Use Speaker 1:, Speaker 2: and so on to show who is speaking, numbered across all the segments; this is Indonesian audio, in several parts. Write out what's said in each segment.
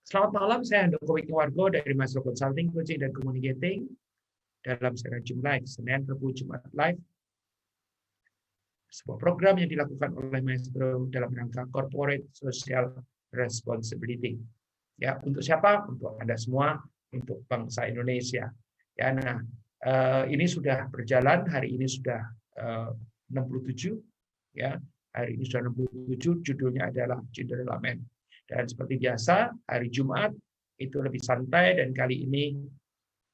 Speaker 1: Selamat malam, saya Handoko Wikiwargo dari Master Consulting, Coaching, dan Communicating dalam siaran Zoom Live, Senin, Rabu, Jumat Live. Sebuah program yang dilakukan oleh Maestro dalam rangka Corporate Social Responsibility. Ya, untuk siapa? Untuk Anda semua, untuk bangsa Indonesia. Ya, nah, ini sudah berjalan, hari ini sudah 67, ya. Hari ini sudah 67, judulnya adalah Cinderella Man. Dan seperti biasa, hari Jumat itu lebih santai, dan kali ini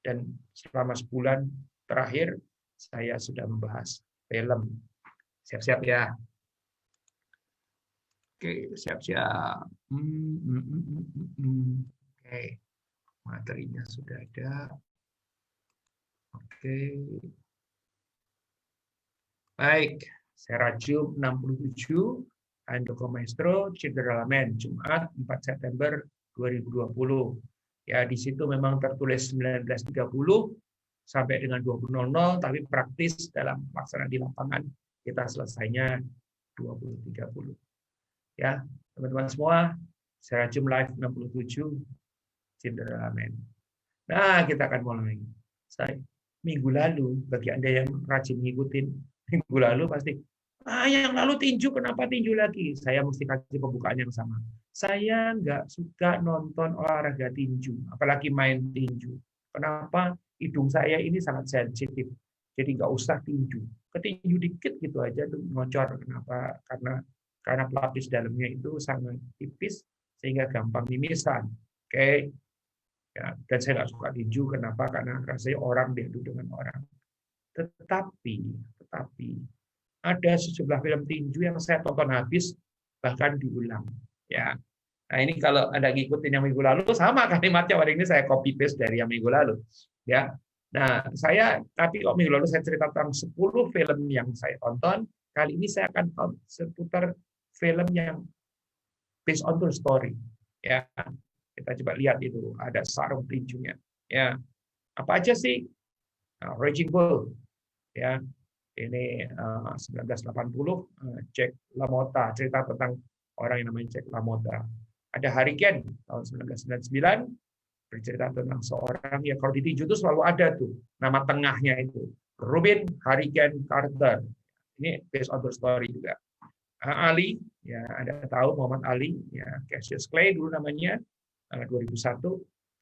Speaker 1: dan selama sebulan terakhir saya sudah membahas film. Siap-siap ya. Oke, siap-siap. Oke, materinya sudah ada. Oke. Baik, saya Rajum 67. Handoko Maestro, Cinderella Man, Jumat 4 September 2020. Ya, di situ memang tertulis 19.30 sampai dengan 20.00, tapi praktis dalam pelaksanaan di lapangan kita selesainya 20.30. Ya, teman-teman semua, saya Rajum Live 67, Cinderella Man. Nah, kita akan mulai. Minggu lalu, bagi Anda yang rajin ngikutin, minggu lalu pasti, yang lalu tinju, kenapa tinju lagi? Saya mesti kasih pembukaan yang sama. Saya nggak suka nonton olahraga tinju, apalagi main tinju. Kenapa? Hidung saya ini sangat sensitif, jadi nggak usah tinju. Ketinju dikit gitu aja tuh ngocor. Kenapa? Karena pelapis dalamnya itu sangat tipis sehingga gampang mimisan. Oke. Ya, dan saya nggak suka tinju. Kenapa? Karena rasanya orang diadu dengan orang. Tetapi ada sejumlah film tinju yang saya tonton habis, bahkan diulang. Ya, nah ini kalau Anda ngikutin yang minggu lalu, sama kalimatnya hari ini saya copy paste dari yang minggu lalu. Ya, nah tapi kok minggu lalu saya cerita tentang 10 film yang saya tonton. Kali ini saya akan seputar film yang based on true story. Ya, kita coba lihat itu ada sarung tinjunya. Ya, apa aja sih? Raging Bull. Ya, ini 1980, Jack LaMotta, cerita tentang orang yang namanya Jack LaMotta. Ada Hurricane tahun 1999, bercerita tentang seorang yang kalau ditinju itu selalu ada tuh nama tengahnya itu Rubin Hurricane Carter. Ini based on true story juga. Ali, ya Anda tahu Muhammad Ali, ya Cassius Clay dulu namanya, 2001.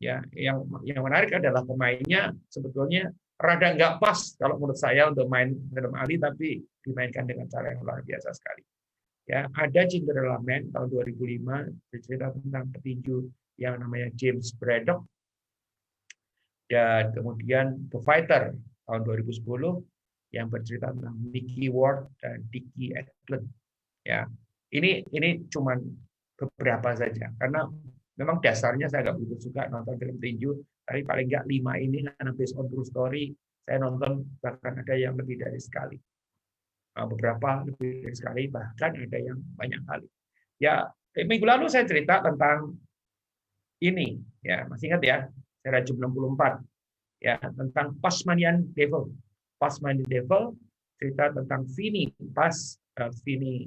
Speaker 1: Ya, yang menarik adalah pemainnya sebetulnya rada nggak pas kalau menurut saya untuk main film Ali, tapi dimainkan dengan cara yang luar biasa sekali. Ya, ada Cinderella Man tahun 2005, bercerita tentang petinju yang namanya James Braddock, dan kemudian The Fighter tahun 2010 yang bercerita tentang Mickey Ward dan Dickie Eklund. Ya, ini cuman beberapa saja karena memang dasarnya saya nggak begitu suka nonton film tinju, tapi paling nggak 5 ini karena based on true story saya nonton, bahkan ada yang lebih dari sekali. Beberapa lebih dari sekali, bahkan ada yang banyak kali. Ya, minggu lalu saya cerita tentang ini, ya masih ingat ya, saya Rajum 64, ya tentang Pasmanian Devil. Pasmanian Devil cerita tentang Vini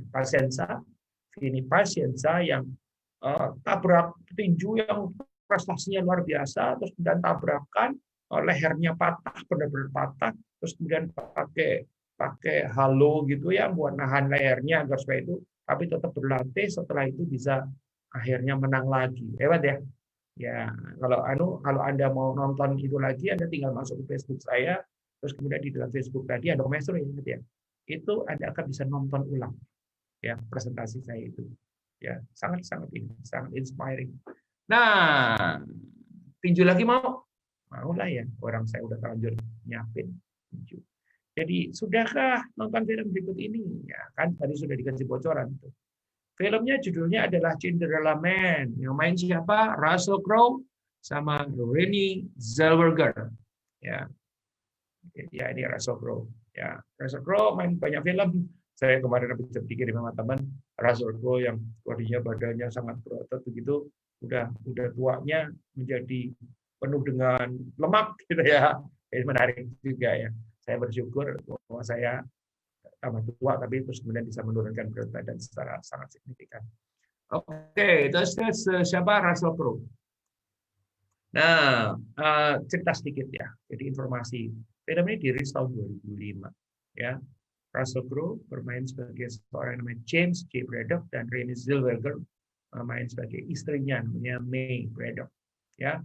Speaker 1: Pacienza yang tabrak petinju yang prestasinya luar biasa, terus kemudian tabrakan, lehernya patah, benar-benar patah, terus kemudian pakai halo gitu ya buat nahan lehernya agar supaya itu, tapi tetap berlatih, setelah itu bisa akhirnya menang lagi. Hebat ya. Ya, kalau Anda mau nonton itu lagi, Anda tinggal masuk ke Facebook saya, terus kemudian di dalam Facebook tadi ada Maestro ya. Itu Anda akan bisa nonton ulang ya presentasi saya itu. Ya, sangat inspiring. Nah, tinju lagi mau lah ya, orang saya udah terlanjur nyiapin tinju. Jadi, sudahkah nonton film berikut ini? Ya, kan tadi sudah dikasih bocoran tuh. Filmnya judulnya adalah Cinderella Man. Yang main siapa? Russell Crowe sama Renée Zellweger. Ya, ini Russell Crowe. Ya, Russell Crowe main banyak film. Saya kemarin habis dikirim sama teman, Russell Crowe yang bodinya badannya sangat berotot begitu, udah tuanya menjadi penuh dengan lemak gitu ya. Ini menarik juga ya. Saya bersyukur bahwa saya tambah tua tapi terus kemudian bisa menurunkan berat badan secara sangat signifikan. Oke, terus siapa? Russell Crowe. Nah, cerita sedikit ya. Jadi informasi. Film ini dirilis tahun 2005. Ya, Russell Crowe bermain sebagai seorang yang namanya James J. Braddock dan Renée Zellweger main sebagai istrinya namanya May Braddock. Ya,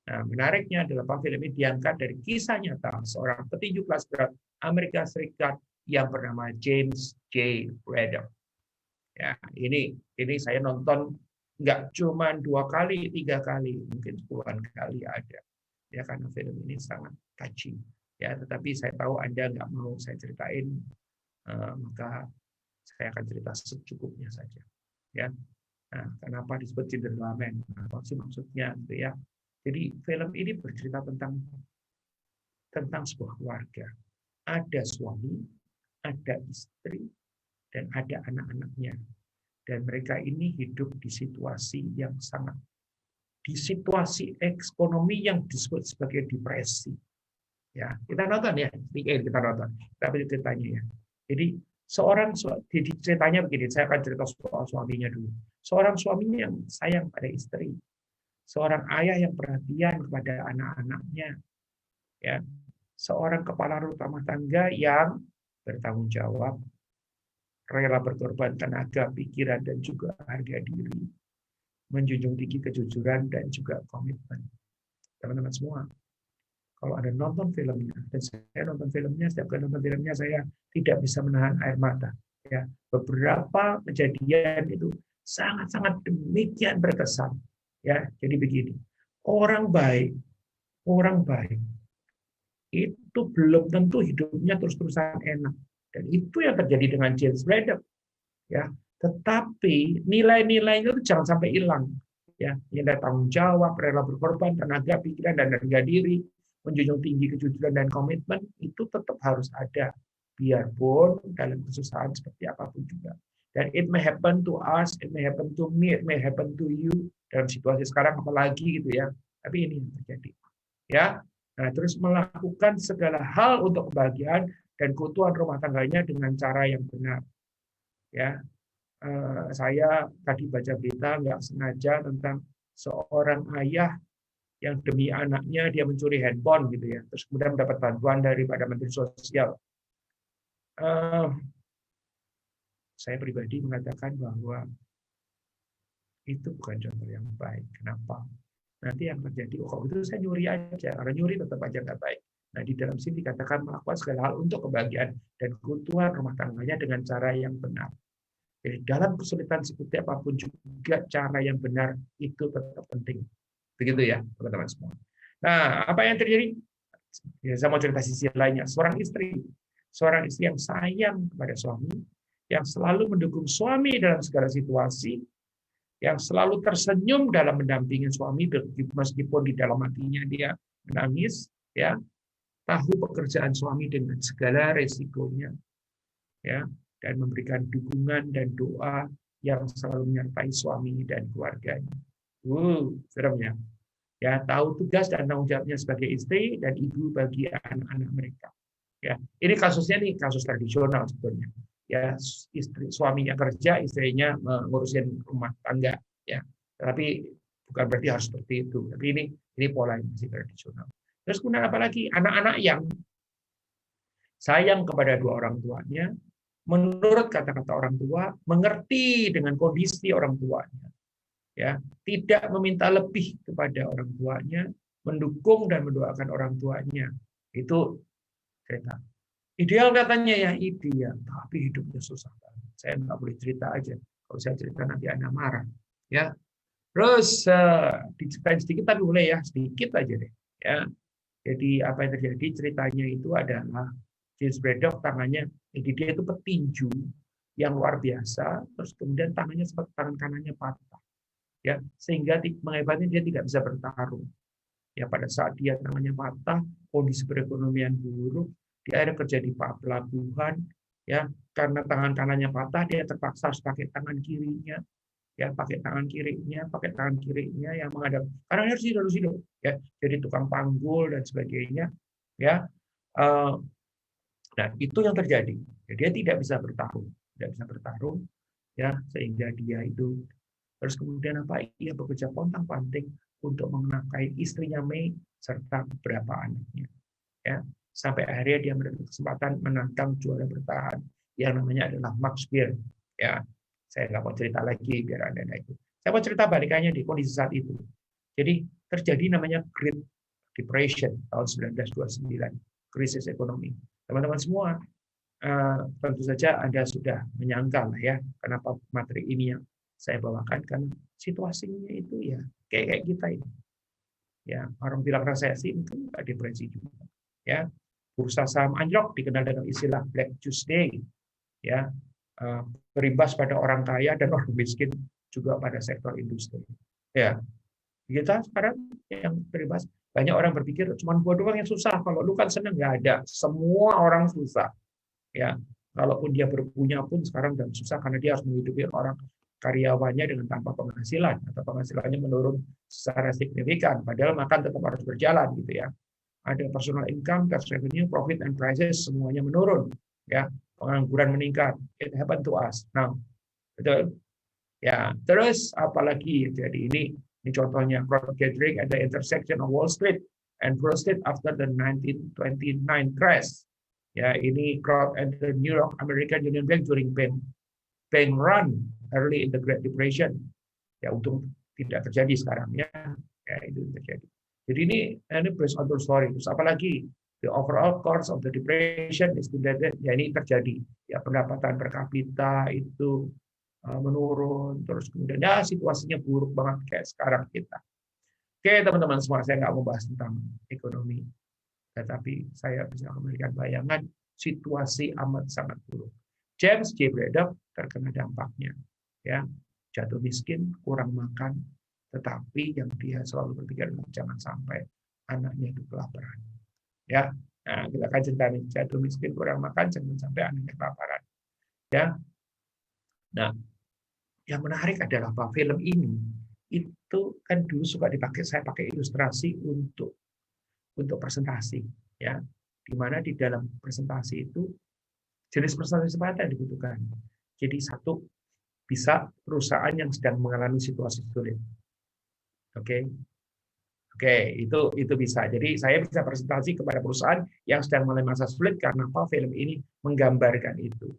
Speaker 1: nah, menariknya adalah bahwa film ini diangkat dari kisah nyata seorang petinju kelas berat Amerika Serikat yang bernama James J. Braddock. Ya, ini saya nonton nggak cuma 2 kali, 3 kali, mungkin puluhan kali ada. Ya, karena film ini sangat touching. Ya, tetapi saya tahu Anda nggak mau saya ceritain, maka saya akan cerita secukupnya saja. Ya, nah, kenapa disebut Cinderella Man? Apa sih maksudnya? Gitu ya. Jadi film ini bercerita tentang sebuah keluarga. Ada suami, ada istri, dan ada anak-anaknya. Dan mereka ini hidup di situasi yang sangat, di situasi ekonomi yang disebut sebagai depresi. Ya, kita nonton ya, kita nonton. Tapi ceritanya ya. Jadi jadi ceritanya begini, saya akan cerita soal suaminya dulu. Seorang suaminya yang sayang pada istri, seorang ayah yang perhatian kepada anak-anaknya, ya, seorang kepala rumah tangga yang bertanggung jawab, rela berkorban tenaga, pikiran, dan juga harga diri, menjunjung tinggi kejujuran dan juga komitmen. Teman-teman semua, kalau ada nonton filmnya, dan saya nonton filmnya, setiap kali nonton filmnya saya tidak bisa menahan air mata. Ya, beberapa kejadian itu sangat-sangat demikian berkesan. Ya, jadi begini, orang baik itu belum tentu hidupnya terus-terusan enak. Dan itu yang terjadi dengan James Braddock. Ya, tetapi nilai-nilainya itu jangan sampai hilang. Ya, nilai tanggung jawab, rela berkorban, tenaga, pikiran, dan harga diri, menjunjung tinggi kejujuran dan komitmen itu tetap harus ada, biarpun dalam kesusahan seperti apapun juga. Dan it may happen to us, it may happen to me, it may happen to you dalam situasi sekarang apalagi gitu ya. Tapi ini yang terjadi. Ya, nah terus melakukan segala hal untuk kebahagiaan dan keutuhan rumah tangganya dengan cara yang benar. Ya, saya tadi baca berita nggak sengaja tentang seorang ayah yang demi anaknya dia mencuri handphone gitu ya, terus kemudian mendapat bantuan daripada Menteri Sosial. Saya pribadi mengatakan bahwa itu bukan contoh yang baik. Kenapa? Nanti yang terjadi, oh itu saya nyuri aja, karena nyuri tetap aja nggak baik. Nah di dalam sini dikatakan melakukan segala hal untuk kebahagiaan dan keutuhan rumah tangganya dengan cara yang benar. Jadi dalam kesulitan seperti apapun juga cara yang benar itu tetap penting. Begitu ya, teman-teman semua. Nah, apa yang terjadi? Ya, saya mau cerita sisi lainnya. Seorang istri yang sayang kepada suami, yang selalu mendukung suami dalam segala situasi, yang selalu tersenyum dalam mendampingi suami meskipun di dalam hatinya dia menangis, ya, tahu pekerjaan suami dengan segala resikonya, ya, dan memberikan dukungan dan doa yang selalu menyertai suami dan keluarganya. Filmnya. Ya, tahu tugas dan tanggung jawabnya sebagai istri dan ibu bagi anak-anak mereka. Ya, ini kasusnya nih kasus tradisional sebetulnya. Ya, suaminya kerja, istrinya mengurusin rumah tangga. Ya, tapi bukan berarti harus seperti itu. Tapi ini pola yang masih tradisional. Terus kemudian apalagi anak-anak yang sayang kepada dua orang tuanya, menurut kata-kata orang tua, mengerti dengan kondisi orang tuanya, ya, tidak meminta lebih kepada orang tuanya, mendukung dan mendoakan orang tuanya. Itu cerita. Ideal katanya ya ideal, tapi hidupnya susah banget. Saya nggak boleh cerita aja. Kalau saya cerita nanti Anda marah. Ya, terus diceritain sedikit tapi boleh ya, sedikit aja deh. Ya, jadi apa yang terjadi ceritanya itu adalah James Braddock tangannya, jadi dia itu petinju yang luar biasa, terus kemudian tangan kanannya patah, ya sehingga mengakibatkan dia tidak bisa bertarung. Ya pada saat dia tangannya patah, kondisi perekonomian buruk, dia ada kerja di pelabuhan, ya karena tangan kanannya patah dia terpaksa harus pakai tangan kirinya, ya pakai tangan kirinya yang menghadap karena harus hidup, ya jadi tukang panggul dan sebagainya, ya. Dan itu yang terjadi. Dia tidak bisa bertarung, ya sehingga dia itu Terus kemudian apa? Ia bekerja pontang-panting untuk menafkahi istrinya Mei serta beberapa anaknya. Ya, sampai akhirnya dia mendapat kesempatan menantang juara bertahan yang namanya adalah Max Beer. Ya, saya nggak mau cerita lagi biar Anda itu. Saya mau cerita balikannya di kondisi saat itu. Jadi terjadi namanya Great Depression tahun 1929, krisis ekonomi. Teman-teman semua, tentu saja Anda sudah menyangka lah ya, kenapa materi ini yang saya bawakan, kan situasinya itu ya kayak kita ini. Ya, orang bilang resesi, mungkin nggak depresi juga. Ya, bursa saham anjlok dikenal dengan istilah Black Tuesday. Ya, berimbas pada orang kaya dan orang miskin juga pada sektor industri. Ya, kita sekarang yang berimbas, banyak orang berpikir cuma gua doang yang susah, kalau lu kan seneng. Nggak ada, semua orang susah. Ya, kalaupun dia berpunya pun sekarang dan susah karena dia harus menghidupi orang karyawannya dengan tanpa penghasilan atau penghasilannya menurun secara signifikan, padahal makan tetap harus berjalan gitu ya. Ada personal income, cash revenue, profit and prices semuanya menurun ya, pengangguran meningkat. It happened to us now. Betul? Ya, terus apalagi jadi ini contohnya crowd gathering at the intersection of Wall Street and Broad Street after the 1929 crash. Ya, ini crowd at the New York American Union Bank during bank run early in the Great Depression. Ya, untung tidak terjadi sekarang ya. Ya, itu terjadi. Jadi ini based on true story. Terus apalagi the overall course of the depression is that ya ini terjadi. Ya, pendapatan per kapita itu menurun, terus kemudian ya situasinya buruk banget kayak sekarang kita. Oke teman-teman semua, saya nggak mau bahas tentang ekonomi, tetapi saya bisa memberikan bayangan situasi amat sangat buruk. James J. Braddock terkena dampaknya, ya, jatuh miskin, kurang makan, tetapi yang dia selalu berpikir jangan sampai anaknya itu kelaparan. Ya, nah, kita akan cerita nih, jatuh miskin, kurang makan, jangan sampai anaknya kelaparan. Ya, nah, yang menarik adalah bahwa film ini itu kan dulu suka dipakai, saya pakai ilustrasi untuk presentasi, ya, di mana di dalam presentasi itu jenis presentasi apa yang dibutuhkan. Jadi satu, bisa perusahaan yang sedang mengalami situasi sulit, oke, oke, itu bisa. Jadi saya bisa presentasi kepada perusahaan yang sedang mengalami masa sulit karena apa film ini menggambarkan itu.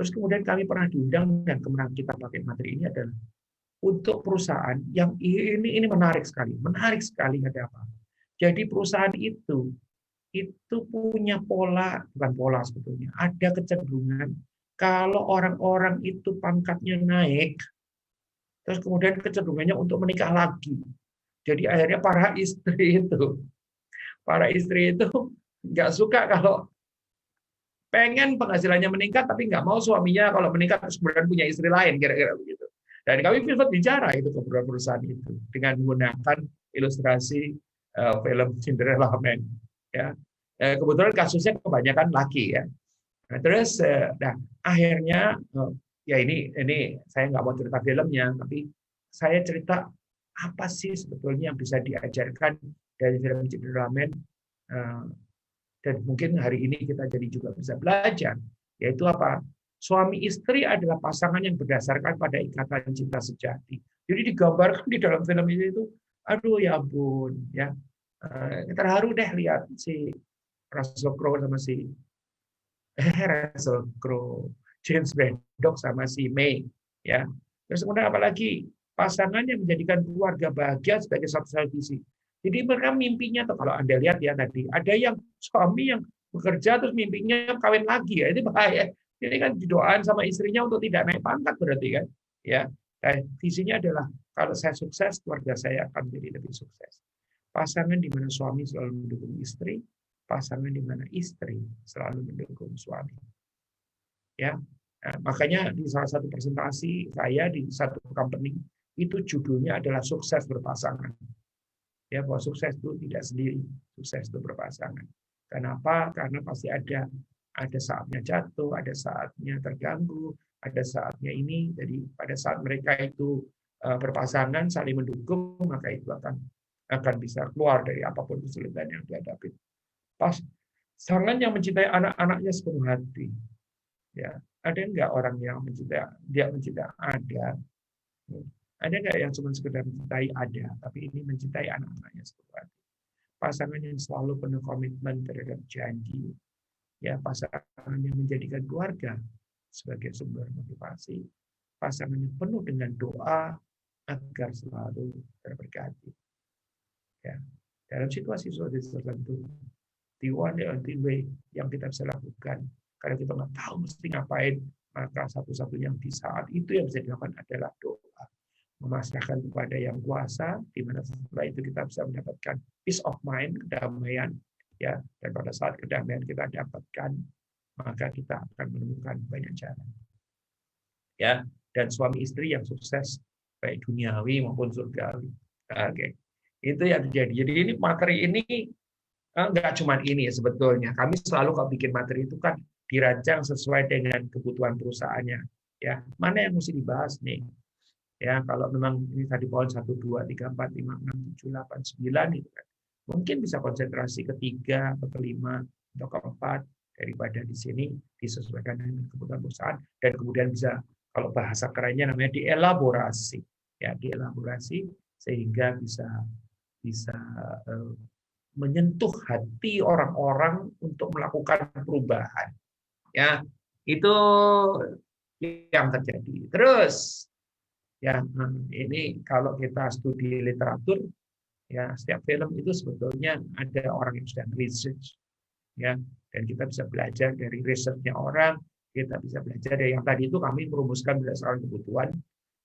Speaker 1: Terus kemudian kami pernah diundang dan kemudian kita pakai materi ini adalah untuk perusahaan yang ini menarik sekali ada apa? Jadi perusahaan itu punya pola, bukan pola sebetulnya, ada kecenderungan kalau orang-orang itu pangkatnya naik, terus kemudian kecenderungannya untuk menikah lagi. Jadi akhirnya para istri itu nggak suka kalau pengen penghasilannya meningkat, tapi nggak mau suaminya kalau meningkat terus kemudian punya istri lain, kira-kira begitu. Dan kami sempat bicara itu ke beberapa perusahaan itu dengan menggunakan ilustrasi film Cinderella Man. Ya, kebetulan kasusnya kebanyakan laki ya. Nah, terus, nah akhirnya ya ini saya nggak mau cerita filmnya, tapi saya cerita apa sih sebetulnya yang bisa diajarkan dari film Cinderella Man. Dan mungkin hari ini kita jadi juga bisa belajar, yaitu apa? Suami istri adalah pasangan yang berdasarkan pada ikatan cinta sejati. Jadi digambarkan di dalam film itu, aduh ya ampun, ya terharu deh lihat si Russell Crowe sama si Russell Crowe, James Braddock sama si May, ya. Terus kemudian apalagi pasangan yang menjadikan keluarga bahagia sebagai satu visi. Jadi mereka mimpinya, tuh kalau Anda lihat ya tadi, ada yang suami yang bekerja terus mimpinya kawin lagi, ya itu bahaya. Ini kan didoain sama istrinya untuk tidak naik pangkat berarti kan, ya. Nah, visinya adalah kalau saya sukses, keluarga saya akan menjadi lebih sukses. Pasangan di mana suami selalu mendukung istri, pasangan di mana istri selalu mendukung suami. Ya, nah, makanya di salah satu presentasi saya di satu company itu judulnya adalah sukses berpasangan. Ya, bahwa sukses itu tidak sendiri, sukses itu berpasangan. Kenapa? Karena pasti ada saatnya jatuh, ada saatnya terganggu, ada saatnya ini. Jadi pada saat mereka itu berpasangan saling mendukung, maka itu akan bisa keluar dari apapun kesulitan yang dihadapi. Pasangan yang mencintai anak-anaknya sepenuh hati. Ya, ada enggak orang yang mencintai, dia mencintai ada. Ada nggak yang cuma sekedar mencintai? Ada, tapi ini mencintai anak-anaknya sepenuh hati. Pasangan yang selalu penuh komitmen terhadap janji, ya pasangan yang menjadikan keluarga sebagai sumber motivasi, pasangan yang penuh dengan doa agar selalu terberkati. Ya, dalam situasi tertentu, the one and only way yang kita bisa lakukan, karena kita nggak tahu mesti ngapain, maka satu-satunya di saat itu yang bisa dilakukan adalah doa. Memasrahkan kepada yang kuasa, di mana setelah itu kita bisa mendapatkan peace of mind, kedamaian, ya. Dan pada saat kedamaian kita dapatkan, maka kita akan menemukan banyak jalan. Ya, dan suami istri yang sukses baik duniawi maupun surgawi. Oke. Itu yang terjadi. Jadi ini materi ini enggak cuma ini ya sebetulnya. Kami selalu kalau bikin materi itu kan dirancang sesuai dengan kebutuhan perusahaannya. Ya, mana yang mesti dibahas nih? Ya, kalau memang ini tadi poin 1, 2, 3, 4, 5, 6, 7, 8, 9 itu kan. Mungkin bisa konsentrasi ketiga atau kelima atau keempat daripada di sini disesuaikan dengan kebutuhan perusahaan dan kemudian bisa kalau bahasa kerennya namanya dielaborasi. Ya, dielaborasi sehingga bisa menyentuh hati orang-orang untuk melakukan perubahan. Ya, itu yang terjadi. Terus ya, ini kalau kita studi literatur, ya setiap film itu sebetulnya ada orang yang sedang research, ya, dan kita bisa belajar dari researchnya orang, kita bisa belajar dari yang tadi itu kami merumuskan berdasarkan kebutuhan,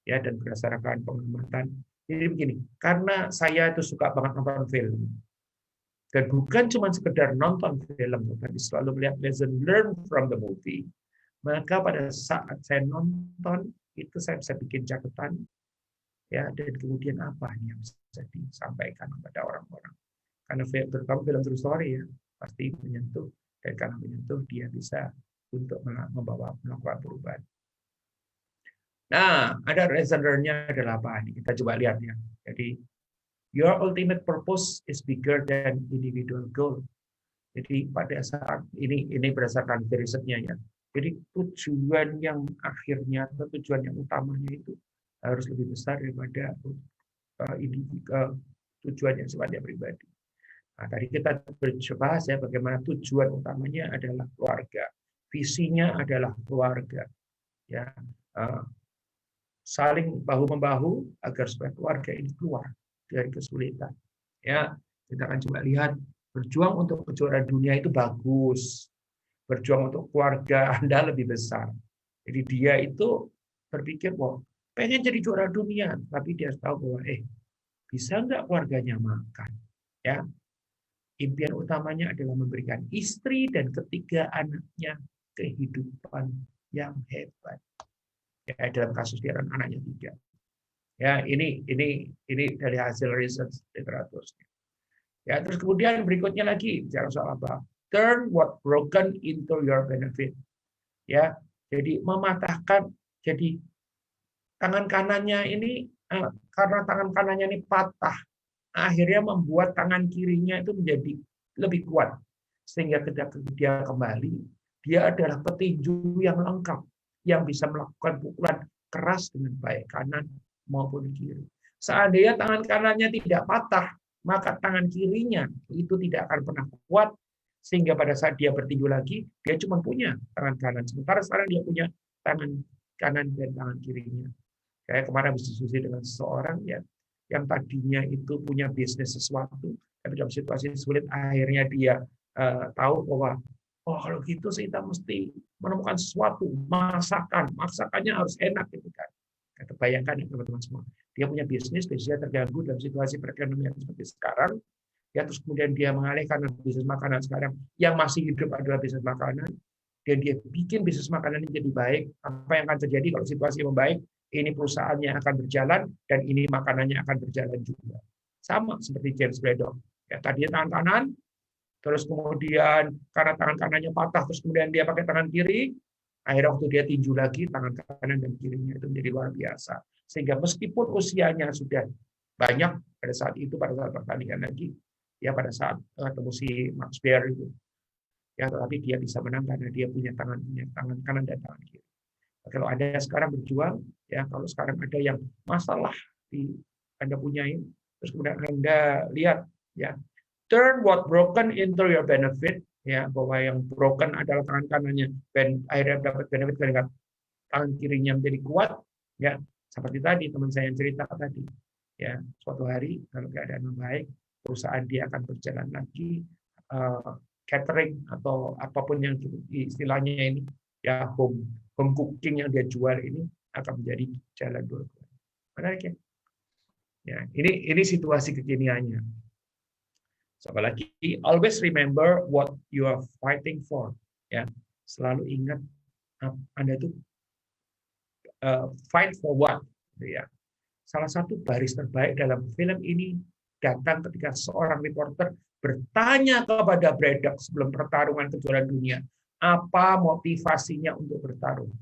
Speaker 1: ya, dan berdasarkan pengamatan. Jadi begini, karena saya itu suka banget nonton film, dan bukan cuma sekedar nonton film, tapi selalu melihat lesson learn from the movie. Maka pada saat saya nonton itu saya bisa bikin catatan, ya, dan kemudian apa yang bisa disampaikan kepada orang-orang. Karena terutama film true story ya pasti menyentuh, dan karena menyentuh dia bisa untuk melakukan perubahan. Nah, ada lesson learn-nya adalah apa nih? Kita coba lihat ya. Jadi your ultimate purpose is bigger than individual goal. Jadi pada saat ini berdasarkan risetnya ya. Jadi tujuan yang akhirnya atau tujuan yang utamanya itu harus lebih besar daripada tujuan yang sifatnya pribadi. Nah, tadi kita bahas ya bagaimana tujuan utamanya adalah keluarga, visinya adalah keluarga, ya, saling bahu membahu agar supaya keluarga ini keluar dari kesulitan. Ya, kita akan coba lihat berjuang untuk kejuaraan dunia itu bagus. Berjuang untuk keluarga Anda lebih besar. Jadi dia itu berpikir, wah, pengen jadi juara dunia, tapi dia tahu bahwa, bisa nggak keluarganya makan? Ya, impian utamanya adalah memberikan istri dan ketiga anaknya kehidupan yang hebat. Ya, dalam kasus dia anaknya 3. Ya, ini dari hasil riset literatur. Ya, terus kemudian berikutnya lagi bicara soal apa? Turn what broken into your benefit. Ya, jadi mematahkan. Jadi tangan kanannya ini karena tangan kanannya ini patah, akhirnya membuat tangan kirinya itu menjadi lebih kuat. Sehingga ketika dia kembali, dia adalah petinju yang lengkap yang bisa melakukan pukulan keras dengan baik kanan maupun kiri. Seandainya tangan kanannya tidak patah, maka tangan kirinya itu tidak akan pernah kuat, sehingga pada saat dia bertinju lagi, dia cuma punya tangan kanan. Sementara sekarang dia punya tangan kanan dan tangan kirinya. Kayak kemarin habis diskusi dengan seseorang ya, yang tadinya itu punya bisnis sesuatu, tapi dalam situasi sulit akhirnya dia tahu bahwa oh kalau gitu kita mesti menemukan sesuatu, masakannya harus enak gitu kan. Kita bayangkan ya teman-teman semua, dia punya bisnisnya terganggu dalam situasi perekonomian seperti sekarang, ya terus kemudian dia mengalihkan bisnis makanan sekarang yang masih hidup adalah bisnis makanan, dan dia bikin bisnis makanan ini jadi baik. Apa yang akan terjadi kalau situasi membaik? Ini perusahaannya akan berjalan dan ini makanannya akan berjalan juga. Sama seperti James Braddock. Ya, tadinya tangan kanan, terus kemudian karena tangan kanannya patah, terus kemudian dia pakai tangan kiri. Akhirnya waktu dia tinju lagi, tangan kanan dan kirinya itu menjadi luar biasa. Sehingga meskipun usianya sudah banyak pada saat itu, pada saat pertandingan lagi, ya pada saat ketemu si Max Baer itu, ya tetapi dia bisa menang karena dia punya tangan kanan dan tangan kiri. Kalau Anda sekarang berjuang, ya kalau sekarang ada yang masalah di Anda punyai, terus kemudian Anda lihat, ya turn what broken into your benefit, ya bahwa yang broken adalah tangan kanannya, akhirnya dapat benefit karena tangan kirinya menjadi kuat, ya seperti tadi teman saya yang cerita tadi, ya suatu hari kalau keadaan membaik, perusahaan dia akan berjalan lagi, catering atau apapun yang istilahnya ini, ya home cooking yang dia jual ini akan menjadi jalan dua-duanya. Menarik ya? Ya, ini situasi kekiniannya. Apalagi always remember what you are fighting for. Ya, selalu ingat Anda itu fight for what. Ya. Salah satu baris terbaik dalam film ini datang ketika seorang reporter bertanya kepada Braddock sebelum pertarungan kejuaraan dunia, apa motivasinya untuk bertarung.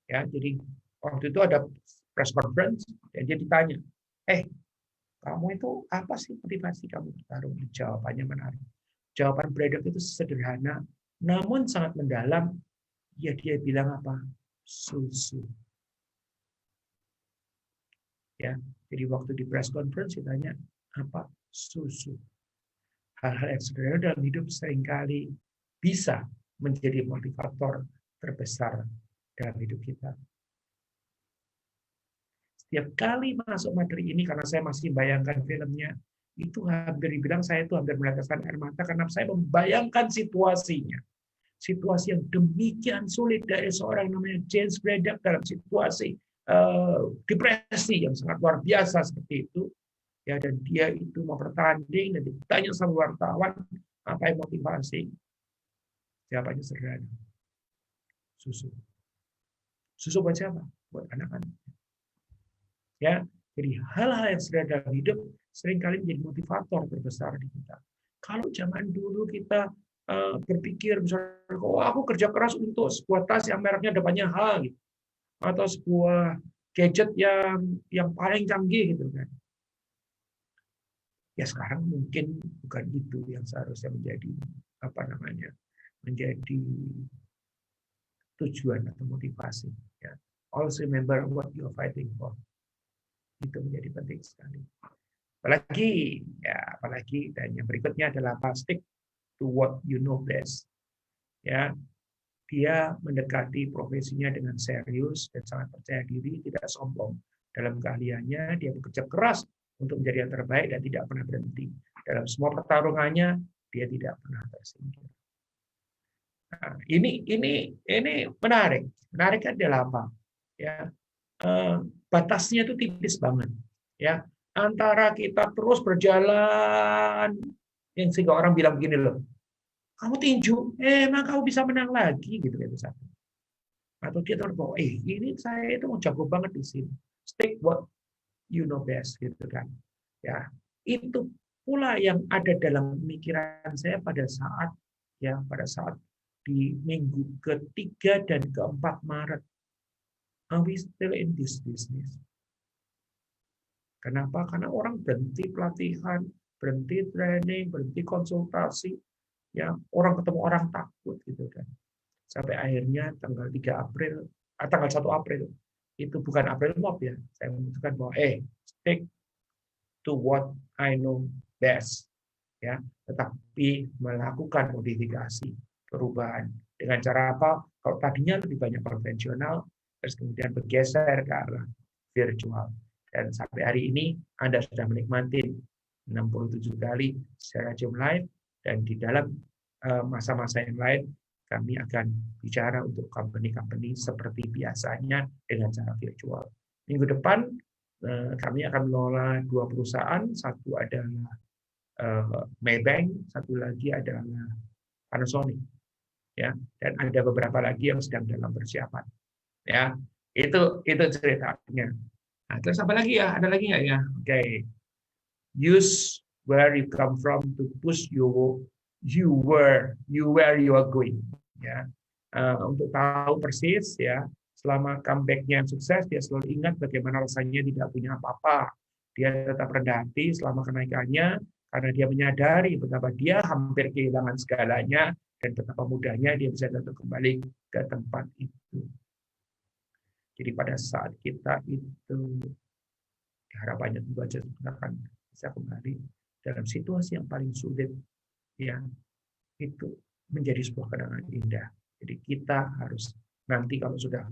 Speaker 1: Ya, jadi waktu itu ada press conference dan dia ditanya, kamu itu apa sih motivasi kamu bertarung? Jawabannya menarik. Jawaban Braddock itu sederhana, namun sangat mendalam. Ya dia bilang apa? Susu. Ya, jadi waktu di press conference ditanya apa? Susu. Hal-hal yang sederhana dalam hidup seringkali bisa menjadi motivator terbesar dalam hidup kita. Setiap kali masuk materi ini, karena saya masih bayangkan filmnya, itu hampir dibilang saya itu hampir meneteskan air mata karena saya membayangkan situasinya. Situasi yang demikian sulit dari seorang namanya James Braddock dalam situasi depresi yang sangat luar biasa seperti itu. Ya, dan dia itu mau bertanding dan ditanya sama wartawan apa yang motivasi. Jawabannya sederhana. Susu. Susu buat siapa? Buat anak-anak. Ya, jadi hal-hal yang sederhana dalam hidup seringkali menjadi motivator terbesar di kita. Kalau zaman dulu kita berpikir misalnya, aku kerja keras untuk sebuah tas yang mereknya depannya H, gitu, atau sebuah gadget yang paling canggih, gitu kan. Ya sekarang mungkin bukan itu yang seharusnya menjadi menjadi tujuan atau motivasi. Ya. Also remember what you are fighting for. Itu menjadi penting sekali. Apalagi dan yang berikutnya adalah stick to what you know best. Ya, dia mendekati profesinya dengan serius dan sangat percaya diri, tidak sombong dalam keahliannya. Dia bekerja keras untuk menjadi yang terbaik dan tidak pernah berhenti. Dalam semua pertarungannya, dia tidak pernah tersingkir. Nah, ini menarik. Menarik adalah apa? Ya, batasnya itu tipis banget. Ya, antara kita terus berjalan, yang sehingga orang bilang begini loh, kamu tinju, emang kamu bisa menang lagi, gitu kan satu. Atau dia tahu, ini saya itu mau jago banget di sini. Stick what you know best, gitu kan. Ya, itu pula yang ada dalam pemikiran saya pada saat di minggu ketiga dan keempat Maret. Are we still in this business? Kenapa? Karena orang berhenti pelatihan, berhenti training, berhenti konsultasi, ya orang ketemu orang takut gitu kan. Sampai akhirnya tanggal 1 April itu bukan April Mop ya. Saya memutuskan bahwa stick to what I know best, ya, tetapi melakukan modifikasi, perubahan dengan cara apa? Kalau tadinya lebih banyak konvensional, terus kemudian bergeser ke arah virtual. Dan sampai hari ini Anda sudah menikmati 67 kali secara Zoom live, dan di dalam masa-masa yang lain kami akan bicara untuk company-company seperti biasanya dengan cara virtual. Minggu depan kami akan mengelola 2 perusahaan, satu adalah Maybank, satu lagi adalah Panasonic, ya, dan ada beberapa lagi yang sedang dalam persiapan, ya. Itu ceritanya. Nah, terus apa lagi ya? Ada lagi nggak ya? Oke. Use where you come from to push where you are going. Ya. Untuk tahu persis ya, selama comeback-nya yang sukses, dia selalu ingat bagaimana rasanya tidak punya apa-apa. Dia tetap rendah hati selama kenaikannya, karena dia menyadari betapa dia hampir kehilangan segalanya dan betapa mudahnya dia bisa datang kembali ke tempat itu. Jadi pada saat kita itu harapannya tentu saja kita akan bisa kembali dalam situasi yang paling sulit, ya itu menjadi sebuah kenangan indah. Jadi kita harus nanti kalau sudah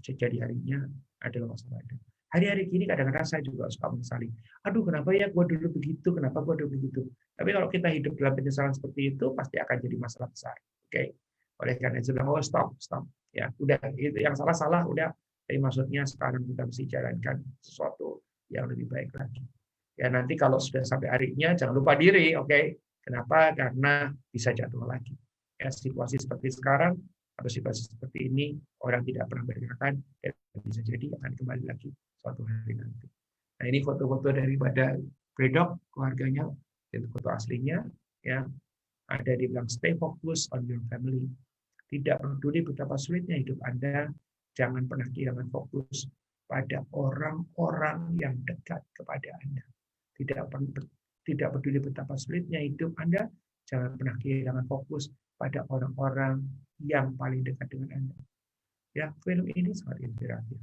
Speaker 1: terjadi harinya adalah waspada. Hari-hari gini kadang-kadang saya juga suka menyesali. Aduh, kenapa ya gue dulu begitu? Kenapa gue dulu begitu? Tapi kalau kita hidup dalam penyesalan seperti itu, pasti akan jadi masalah besar. Oke, oleh karena itu, oh stop. Ya, udah itu yang salah, udah. Tapi maksudnya sekarang kita mesti jalankan sesuatu yang lebih baik lagi. Ya nanti kalau sudah sampai harinya, jangan lupa diri, oke? Kenapa? Karena bisa jatuh lagi. Ya, situasi seperti sekarang atau situasi seperti ini orang tidak pernah bergerakan dan bisa jadi akan kembali lagi suatu hari nanti. Nah ini foto-foto daripada Bredok keluarganya, itu foto aslinya, ya ada di bilang stay focus on your family. Tidak peduli betapa sulitnya hidup Anda, jangan pernah kehilangan fokus pada orang-orang yang dekat kepada Anda. Tidak peduli betapa sulitnya hidup Anda, jangan pernah kehilangan fokus pada orang-orang yang paling dekat dengan Anda. Ya, film ini sangat inspiratif.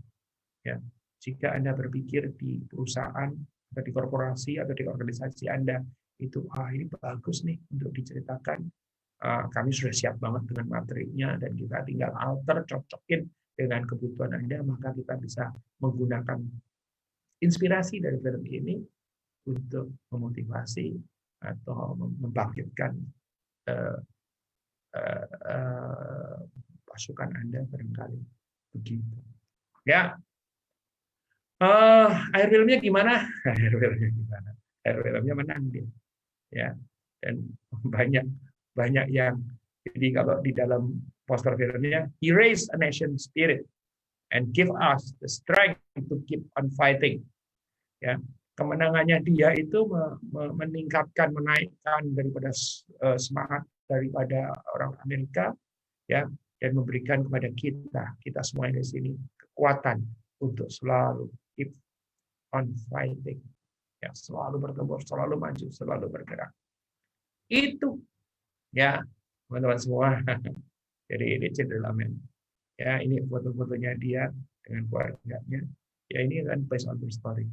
Speaker 1: Ya, jika Anda berpikir di perusahaan atau di korporasi atau di organisasi Anda itu ini bagus nih untuk diceritakan, kami sudah siap banget dengan materinya dan kita tinggal alter, cocokin dengan kebutuhan Anda, maka kita bisa menggunakan inspirasi dari film ini untuk memotivasi atau membangkitkan pasukan Anda barangkali begitu. Ya, air filmnya gimana? Air filmnya menang dia. Ya, dan banyak yang jadi kalau di dalam poster filmnya, he raised a nation spirit and give us the strength to keep on fighting. Ya, kemenangannya dia itu meningkatkan, menaikkan daripada semangat daripada orang Amerika, ya, dan memberikan kepada kita semua di sini kekuatan untuk selalu keep on fighting, ya, selalu bertempur, selalu maju, selalu bergerak. Itu, ya, teman-teman semua. Jadi ini Cederamen. Ya, ini foto-fotonya dia dengan keluarganya. Ya, ini kan based on the story.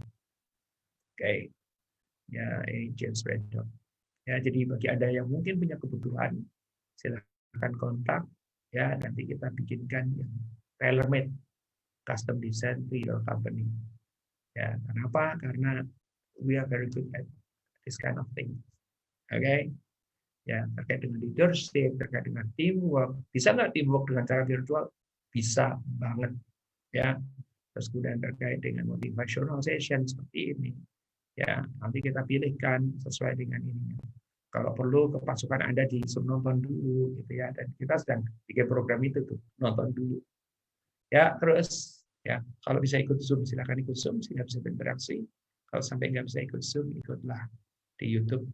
Speaker 1: Oke. Ya, ini James Bredok. Ya, jadi bagi Anda yang mungkin punya kebutuhan, silahkan kontak. Ya, nanti kita bikinkan yang tailor-made, custom design to your company. Ya, kenapa? Karena we are very good at this kind of thing. Oke. Ya, terkait dengan leadership, terkait dengan teamwork. Bisa nggak teamwork dengan cara virtual? Bisa banget. Ya, terus kemudian terkait dengan motivational session seperti ini. Ya, nanti kita pilihkan sesuai dengan ini. Kalau perlu ke pasukan Anda di nonton dulu, gitu ya. Dan kita sedang bikin program itu tuh, nonton dulu. Ya, terus ya kalau bisa ikut Zoom silakan ikut Zoom sehingga bisa berinteraksi. Kalau sampai nggak bisa ikut Zoom, ikutlah di YouTube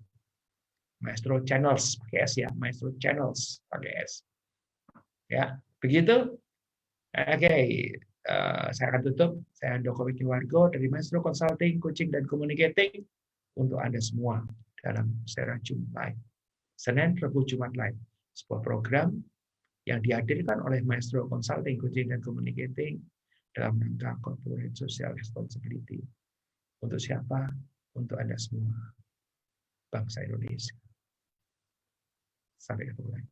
Speaker 1: Maestro Channels pakai S ya, Maestro Channels pakai S. Ya, begitu. Oke, saya akan tutup. Saya Handoko Wikiwargo dari Maestro Consulting, Coaching dan Communicating untuk Anda semua dalam Serajum Live. Senin, Rabu, Jumat Live. Sebuah program yang dihadirkan oleh Maestro Consulting, Coaching dan Communicating dalam rangka Corporate Social Responsibility. Untuk siapa? Untuk Anda semua. Bangsa Indonesia. Sampai ketemu lagi.